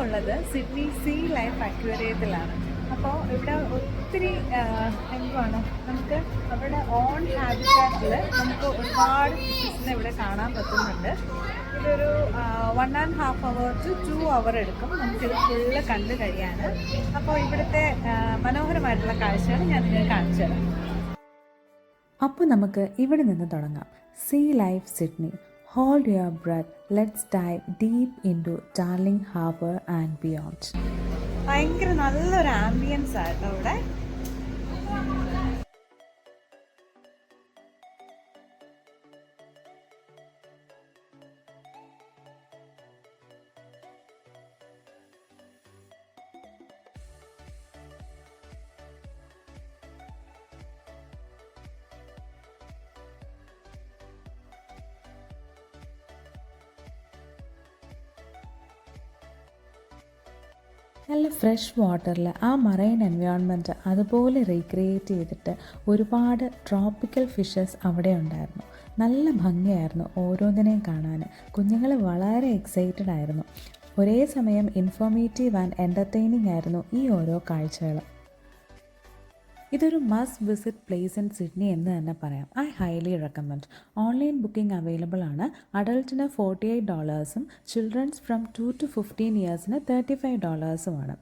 ഉള്ളത് Sydney see life അക്വേറിയത്തിലാണ്. അപ്പോൾ ഇവിടെ ഒത്തിരി എന്തുവാണ്, നമുക്ക് അവരുടെ ഓൺ ഹാബിറ്റാറ്റിൽ നമുക്ക് ഒരുപാട് ഫിഷസിനെ ഇവിടെ കാണാൻ പറ്റുന്നുണ്ട്. ഇതൊരു 1.5 hour to 2 hour എടുക്കും നമുക്കിത് ഫുള്ള് കണ്ടു കഴിയാൻ. അപ്പോൾ ഇവിടുത്തെ മനോഹരമായിട്ടുള്ള കാഴ്ചകൾ ഞാൻ നിങ്ങൾക്ക് കാണിച്ചു തരാം. അപ്പോൾ നമുക്ക് ഇവിടെ നിന്ന് തുടങ്ങാം. Sea life Sydney. Hold your breath. Let's dive deep into Darling Harbour and beyond. ഭയങ്കര നല്ലൊരു ആംബിയൻസ് ആട്ടോ ഇവിടെ. നല്ല ഫ്രഷ് വാട്ടറിൽ ആ മറൈൻ എൻവയോൺമെൻറ്റ് അതുപോലെ റീക്രിയേറ്റ് ചെയ്തിട്ട് ഒരുപാട് ട്രോപ്പിക്കൽ ഫിഷസ് അവിടെ ഉണ്ടായിരുന്നു. നല്ല ഭംഗിയായിരുന്നു ഓരോന്നിനെയും കാണാൻ. കുഞ്ഞുങ്ങൾ വളരെ എക്സൈറ്റഡ് ആയിരുന്നു. ഒരേ സമയം ഇൻഫോർമേറ്റീവ് ആൻഡ് എൻ്റർടൈനിങ് ആയിരുന്നു ഈ ഓരോ കാഴ്ചകൾ. ഇതൊരു must visit place in Sydney എന്ന് തന്നെ പറയാം. I highly recommend. Online booking available ആണ്. അഡൾട്ടിന് $48, ചിൽഡ്രൻസ് ഫ്രം 2 to 15 ഇയേഴ്സിന് $35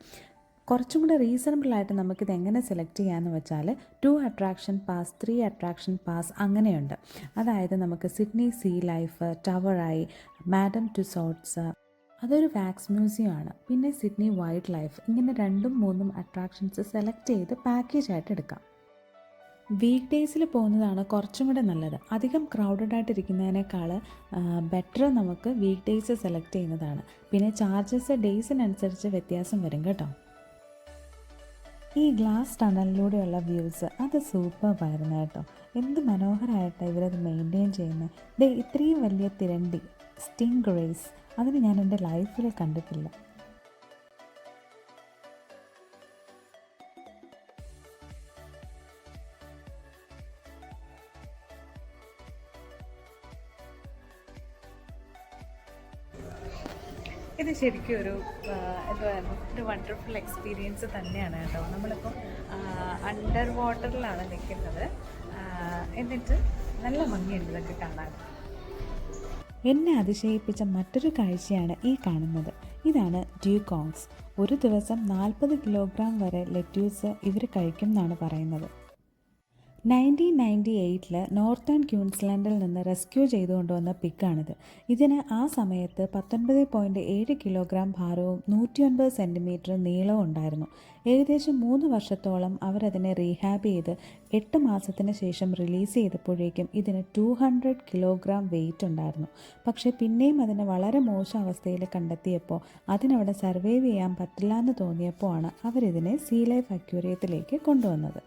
കുറച്ചും കൂടെ റീസണബിളായിട്ട് നമുക്കിത് എങ്ങനെ സെലക്ട് ചെയ്യാമെന്ന് വെച്ചാൽ 2 അട്രാക്ഷൻ പാസ്, 3 അട്രാക്ഷൻ പാസ് അങ്ങനെയുണ്ട്. അതായത് നമുക്ക് സിഡ്നി സീ ലൈഫ്, ടവറായി, മാഡം ടുസോട്ട്സ്, അതൊരു വാക്സ് മ്യൂസിയം ആണ്. പിന്നെ സിഡ്നി വൈൽഡ് ലൈഫ്, ഇങ്ങനെ 2ഉം 3ഉം അട്രാക്ഷൻസ് സെലക്ട് ചെയ്ത് പാക്കേജ് ആയിട്ട് എടുക്കാം. വീക്ക് ഡേയ്സിൽ പോകുന്നതാണ് കുറച്ചും കൂടെ നല്ലത്. അധികം ക്രൗഡഡ് ആയിട്ടിരിക്കുന്നതിനേക്കാൾ ബെറ്റർ നമുക്ക് വീക്ക് ഡേയ്സ് സെലക്ട് ചെയ്യുന്നതാണ്. പിന്നെ ചാർജസ് ഡേയ്സിനനുസരിച്ച് വ്യത്യാസം വരും കേട്ടോ. ഈ ഗ്ലാസ് ടണലിലൂടെയുള്ള വ്യൂസ് അത് സൂപ്പർബായിരുന്നു കേട്ടോ. എന്ത് മനോഹരമായിട്ടാണ് ഇവരത് മെയിൻറ്റെയിൻ ചെയ്യുന്നത്. ഇത്രയും വലിയ തിരണ്ടി സ്റ്റിംഗ് റേസ് അതിന് ഞാൻ എൻ്റെ ലൈഫിൽ കണ്ടിട്ടില്ല. ഇത് ശരിക്കും ഒരു വണ്ടർഫുൾ എക്സ്പീരിയൻസ് തന്നെയാണ് കേട്ടോ. നമ്മളിപ്പോൾ അണ്ടർ വാട്ടറിലാണ് നിൽക്കുന്നത്. എന്നിട്ട് നല്ല ഭംഗിയുണ്ട് ഇതൊക്കെ കാണാൻ. എന്നെ അതിശയിപ്പിച്ച മറ്റൊരു കാഴ്ചയാണ് ഈ കാണുന്നത്. ഇതാണ് ഡ്യൂക്കോങ്സ്. ഒരു ദിവസം 40 കിലോഗ്രാം വരെ ലെറ്റ്യൂസ് ഇവർ കഴിക്കും എന്നാണ് പറയുന്നത്. 1998 നോർത്തേൺ ക്യൂൻസ്ലാൻഡിൽ നിന്ന് റെസ്ക്യൂ ചെയ്തുകൊണ്ടുവന്ന പിക്കാണിത്. ഇതിന് ആ സമയത്ത് 19.7 കിലോഗ്രാം ഭാരവും 109 സെൻറ്റിമീറ്റർ നീളവും ഉണ്ടായിരുന്നു. ഏകദേശം 3 വർഷത്തോളം അവരതിനെ റീഹാബ് ചെയ്ത് 8 മാസത്തിന് ശേഷം റിലീസ് ചെയ്തപ്പോഴേക്കും ഇതിന് 200 കിലോഗ്രാം വെയിറ്റ് ഉണ്ടായിരുന്നു. പക്ഷേ പിന്നെയും അതിനെ വളരെ മോശം അവസ്ഥയിൽ കണ്ടെത്തിയപ്പോൾ അതിനവിടെ സർവൈവ് ചെയ്യാൻ പറ്റില്ല എന്ന് തോന്നിയപ്പോൾ ആണ് അവരിതിനെ സീ ലൈഫ് അക്വേറിയത്തിലേക്ക് കൊണ്ടുവന്നത്.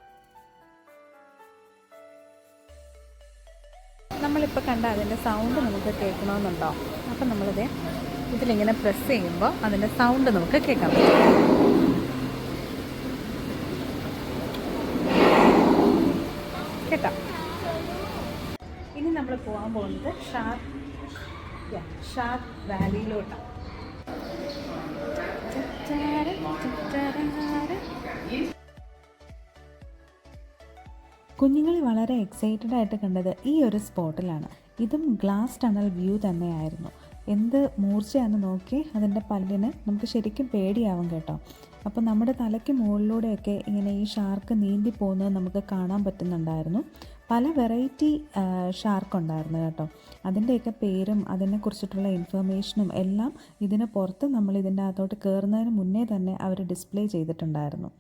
നമ്മളിപ്പോൾ കണ്ട അതിൻ്റെ സൗണ്ട് നമുക്ക് കേൾക്കണമെന്നുണ്ടോ? അപ്പം നമ്മളിത് ഇതിലിങ്ങനെ പ്രസ് ചെയ്യുമ്പോൾ അതിൻ്റെ സൗണ്ട് നമുക്ക് കേൾക്കാൻ പറ്റും. കേട്ടോ. ഇനി നമ്മൾ പോകാൻ പോകുന്നത് ഷാർക്ക് വാലിയിലോട്ടാണ്. കുഞ്ഞുങ്ങളെ വളരെ എക്സൈറ്റഡ് ആയിട്ട് കണ്ടത് ഈ ഒരു സ്പോട്ടിലാണ്. ഇതും ഗ്ലാസ് ടണൽ വ്യൂ തന്നെയായിരുന്നു. എന്ത് മൂർച്ചയാണെന്ന് നോക്കി അതിൻ്റെ പല്ലിന് നമുക്ക് ശരിക്കും പേടിയാവും കേട്ടോ. അപ്പോൾ നമ്മുടെ തലയ്ക്ക് മുകളിലൂടെയൊക്കെ ഇങ്ങനെ ഈ ഷാർക്ക് നീന്തി പോകുന്നത് നമുക്ക് കാണാൻ പറ്റുന്നുണ്ടായിരുന്നു. പല വെറൈറ്റി ഷാർക്ക് ഉണ്ടായിരുന്നു കേട്ടോ. അതിൻ്റെയൊക്കെ പേരും അതിനെക്കുറിച്ചിട്ടുള്ള ഇൻഫർമേഷനും എല്ലാം ഇതിന് പുറത്ത് നമ്മൾ ഇതിൻ്റെ അകത്തോട്ട് കയറുന്നതിന് മുന്നേ തന്നെ അവർ ഡിസ്പ്ലേ ചെയ്തിട്ടുണ്ടായിരുന്നു.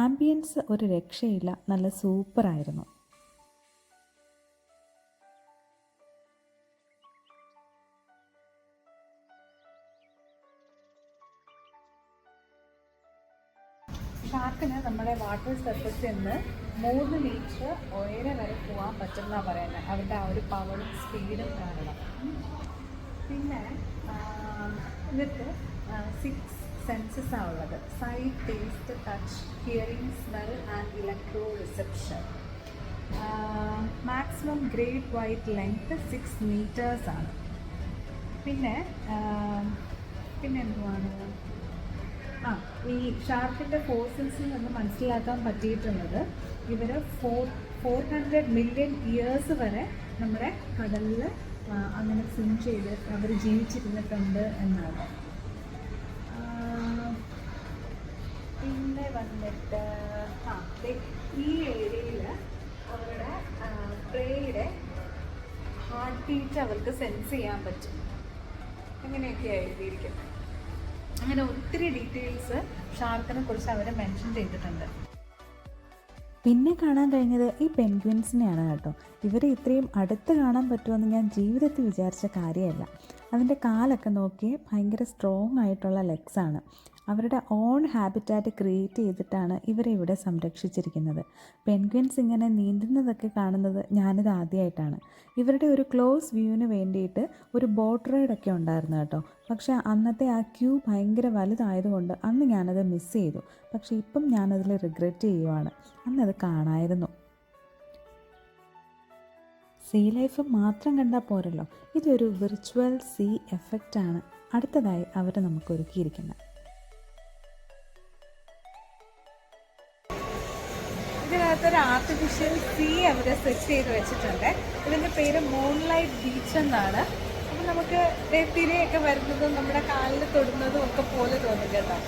ആംബിയൻസ് ഒരു രക്ഷയില്ല, നല്ല സൂപ്പറായിരുന്നു. ഷാർക്കിന് നമ്മുടെ വാട്ടർ സർഫസിൽ നിന്ന് 3 മീറ്റർ ഉയരം വരെ പോകാൻ പറ്റുമെന്നാണ് പറയുന്നത്, അവരുടെ ആ ഒരു പവറും സ്പീഡും കാരണം. പിന്നെ ഇതിട്ട് 6 സെൻസസാണ് ഉള്ളത്. Sight, taste, touch, hearing, smell and electroreception. Maximum great white length 6 മീറ്റേഴ്സാണ്. പിന്നെ എന്തുവാണ് ഈ ഷാർക്കിൻ്റെ ഫോസിൽസിൽ നിന്ന് മനസ്സിലാക്കാൻ പറ്റിയിട്ടുള്ളത് ഇവർ 400 മില്യൺ ഇയേഴ്സ് വരെ നമ്മുടെ കടലിൽ അങ്ങനെ സ്വിം ചെയ്ത് അവർ ജീവിച്ചിരുന്നിട്ടുണ്ട് എന്നാണ്. പിന്നെ വന്നിട്ട് ഈ ഏരിയയിൽ അവരുടെ പ്രേയുടെ ഹാർട്ട് ബീറ്റ് അവർക്ക് സെൻസ് ചെയ്യാൻ പറ്റും. അങ്ങനെയൊക്കെയാണ് എഴുതിയിരിക്കുന്നത്. അങ്ങനെ ഒത്തിരി ഡീറ്റെയിൽസ് ഷാർക്കിനെ കുറിച്ച് അവർ മെൻഷൻ ചെയ്തിട്ടുണ്ട്. പിന്നെ കാണാൻ കഴിഞ്ഞത് ഈ പെൻഗ്വിൻസിനെയാണ് കേട്ടോ. ഇവരെ ഇത്രയും അടുത്ത് കാണാൻ പറ്റുമെന്ന് ഞാൻ ജീവിതത്തിൽ വിചാരിച്ച കാര്യമല്ല. അതിൻ്റെ കാലൊക്കെ നോക്കിയേ ഭയങ്കര സ്ട്രോങ് ആയിട്ടുള്ള ലെഗ്സാണ്. അവരുടെ ഓൺ ഹാബിറ്റാറ്റ് ക്രിയേറ്റ് ചെയ്തിട്ടാണ് ഇവരെ ഇവിടെ സംരക്ഷിച്ചിരിക്കുന്നത്. പെൻഗ്വിൻസ് ഇങ്ങനെ നീന്തുന്നതൊക്കെ കാണുന്നത് ഞാനിത് ആദ്യമായിട്ടാണ്. ഇവരുടെ ഒരു ക്ലോസ് വ്യൂവിന് വേണ്ടിയിട്ട് ഒരു ബോട്ട് റൈഡൊക്കെ ഉണ്ടായിരുന്നു കേട്ടോ. പക്ഷേ അന്നത്തെ ആ ക്യൂ ഭയങ്കര വലുതായതുകൊണ്ട് അന്ന് ഞാനത് മിസ് ചെയ്തു. പക്ഷേ ഇപ്പം ഞാനതിൽ റിഗ്രറ്റ് ചെയ്യുവാണ്. അന്നത് കാണായിരുന്നു. സീ ലൈഫ് മാത്രം കണ്ടാൽ പോരല്ലോ, ഇതൊരു വിർച്വൽ സീ എഫക്റ്റാണ് അടുത്തതായി അവർ നമുക്ക് ഒരുക്കിയിരിക്കുന്നത്. ഇതിനകത്തൊരു ആർട്ടിഫിഷ്യൽ സീ അവർ സെറ്റ് ചെയ്ത് വെച്ചിട്ടുണ്ട്. ഇതിൻ്റെ പേര് മൂൺലൈറ്റ് ബീച്ച് എന്നാണ്. അപ്പം നമുക്ക് തിരയൊക്കെ വരുന്നതും നമ്മുടെ കാലിൽ തൊടുന്നതും ഒക്കെ പോലെ തോന്നും കേട്ടോ.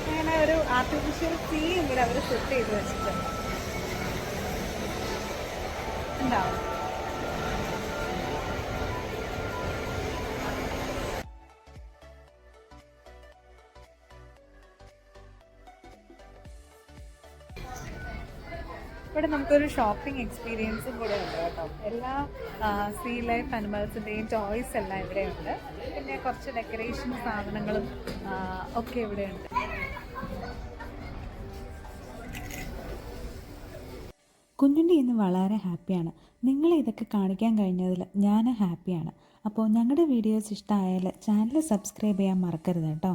അങ്ങനെ ഒരു ആർട്ടിഫിഷ്യൽ സീ ഇവിടെ അവർ സെറ്റ് ചെയ്ത് വെച്ചിട്ടുണ്ട്. ഉണ്ടാവും. ഇവിടെ നമുക്കൊരു ഷോപ്പിംഗ് എക്സ്പീരിയൻസും കൂടെ ഉണ്ട് കേട്ടോ. എല്ലാ സീ ലൈഫ് അനിമൽസിൻ്റെയും ടോയ്സ് എല്ലാം ഇവിടെയുണ്ട്. പിന്നെ കുറച്ച് ഡെക്കറേഷൻ സാധനങ്ങളും ഒക്കെ ഇവിടെയുണ്ട്. കുഞ്ഞുണ്ണി ഇന്ന് വളരെ ഹാപ്പിയാണ്. നിങ്ങളെ ഇതൊക്കെ കാണിക്കാൻ കഴിഞ്ഞതിൽ ഞാൻ ഹാപ്പിയാണ്. അപ്പോൾ ഞങ്ങളുടെ വീഡിയോസ് ഇഷ്ടമായാൽ ചാനൽ സബ്സ്ക്രൈബ് ചെയ്യാൻ മറക്കരുത് കേട്ടോ.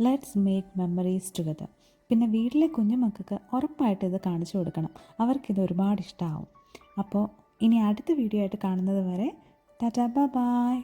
Let's make memories together. പിന്നെ വീട്ടിലെ കുഞ്ഞുമക്കൾക്ക് ഉറപ്പായിട്ട് ഇത് കാണിച്ചു കൊടുക്കണം. അവർക്കിത് ഒരുപാട് ഇഷ്ടമാവും. അപ്പോൾ ഇനി അടുത്ത വീഡിയോ ആയിട്ട് കാണുന്നത് വരെ ടാറ്റാ ബൈ.